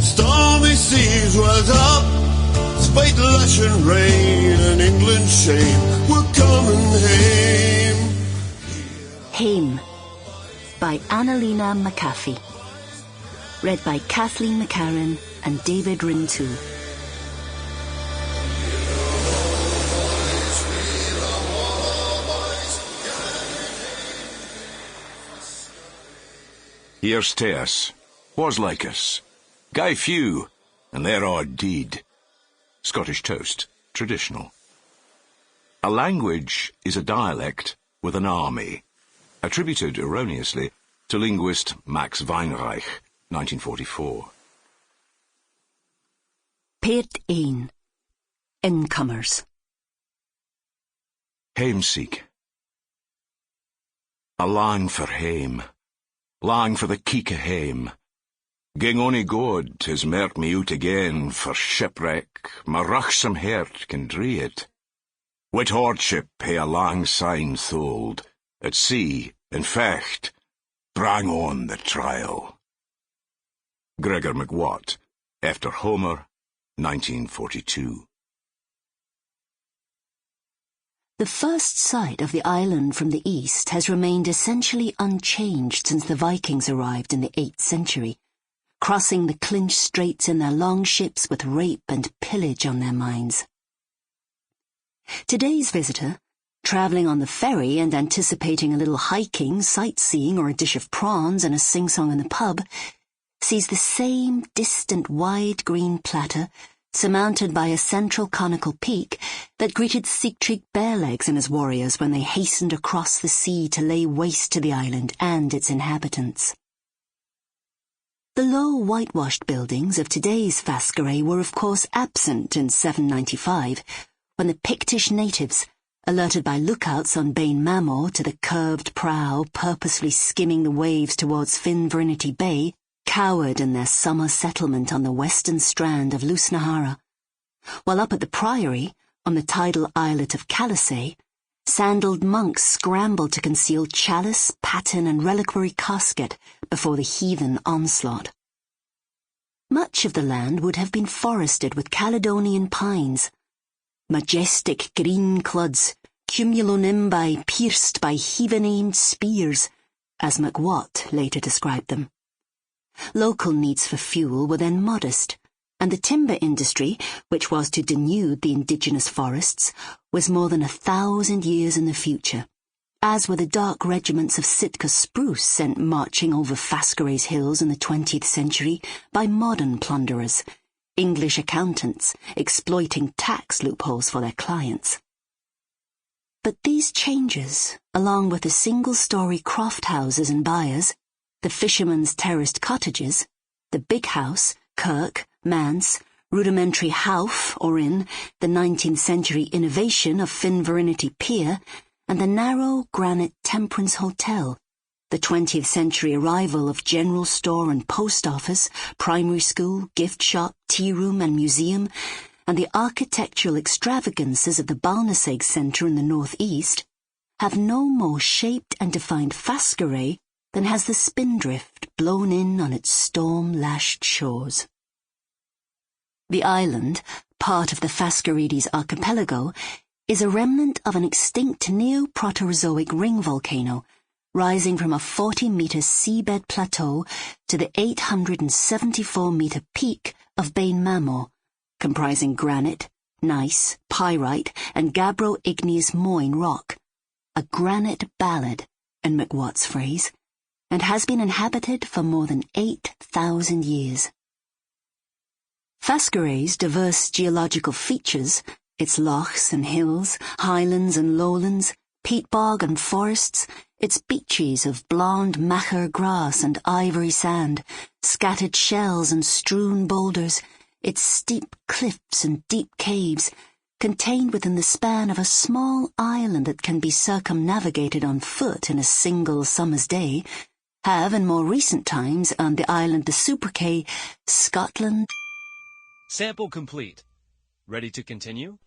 Stormy seas rose up, spite lashing rain, and England's shame, we're coming home. Hame by Annalena McAfee. Read by Cathleen McCarron and David Rintoul. Here's to us, was like us, Guy few, and they're odd deed. Scottish toast, traditional. A language is a dialect with an army, attributed erroneously to linguist Max Weinreich, 1944. Part 1. Incomers. Hameseek. A lang for hame, lang for the keek o' hame. Ging ony God, tis merk me out again, for shipwreck, my ruchsome heart can dree it. Wit hardship hae a lang sign thold, at sea, and fecht, brang on the trial. Gregor McWatt, after Homer, 1942. The first sight of the island from the east has remained essentially unchanged since the Vikings arrived in the 8th century, crossing the Clinch Straits in their longships with rape and pillage on their minds. Today's visitor, travelling on the ferry and anticipating a little hiking, sightseeing, or a dish of prawns and a sing-song in the pub, sees the same distant wide green platter surmounted by a central conical peak that greeted Sigtryg Barelegs and his warriors when they hastened across the sea to lay waste to the island and its inhabitants. The low whitewashed buildings of today's Foscari were of course absent in 795, when the Pictish natives, alerted by lookouts on Bain Mamor to the curved prow purposely skimming the waves towards Finverinity Bay, cowered in their summer settlement on the western strand of Lusnahara, while up at the priory, on the tidal islet of Calisay, sandaled monks scrambled to conceal chalice, paten, and reliquary casket before the heathen onslaught. Much of the land would have been forested with Caledonian pines, majestic green cluds, cumulonimbi pierced by heaven-aimed spears, as McWatt later described them. Local needs for fuel were then modest, and the timber industry, which was to denude the indigenous forests, was more than 1,000 years in the future, as were the dark regiments of Sitka spruce sent marching over Foscari's hills in the 20th century by modern plunderers, English accountants exploiting tax loopholes for their clients. But these changes, along with the single-story croft houses and byres, the fishermen's terraced cottages, the big house, kirk, manse, rudimentary hauff or inn, the 19th century innovation of Finverinity Pier, and the narrow granite Temperance Hotel, the 20th century arrival of general store and post office, primary school, gift shop, tea room and museum, and the architectural extravagances of the Balnaseg Centre in the northeast, have no more shaped and defined Foscari than has the spindrift blown in on its storm-lashed shores. The island, part of the Foscarides archipelago, is a remnant of an extinct Neo-Proterozoic ring volcano, rising from a 40-metre seabed plateau to the 874-metre peak of Bain Mamor, comprising granite, gneiss, pyrite, and gabbro-igneous moine rock, a granite ballad, in McWatt's phrase, and has been inhabited for more than 8,000 years. Foscari's diverse geological features, its lochs and hills, highlands and lowlands, peat bog and forests, its beaches of blonde macher grass and ivory sand, scattered shells and strewn boulders, its steep cliffs and deep caves, contained within the span of a small island that can be circumnavigated on foot in a single summer's day, have in more recent times earned the island the sobriquet Scotland. Sample complete. Ready to continue?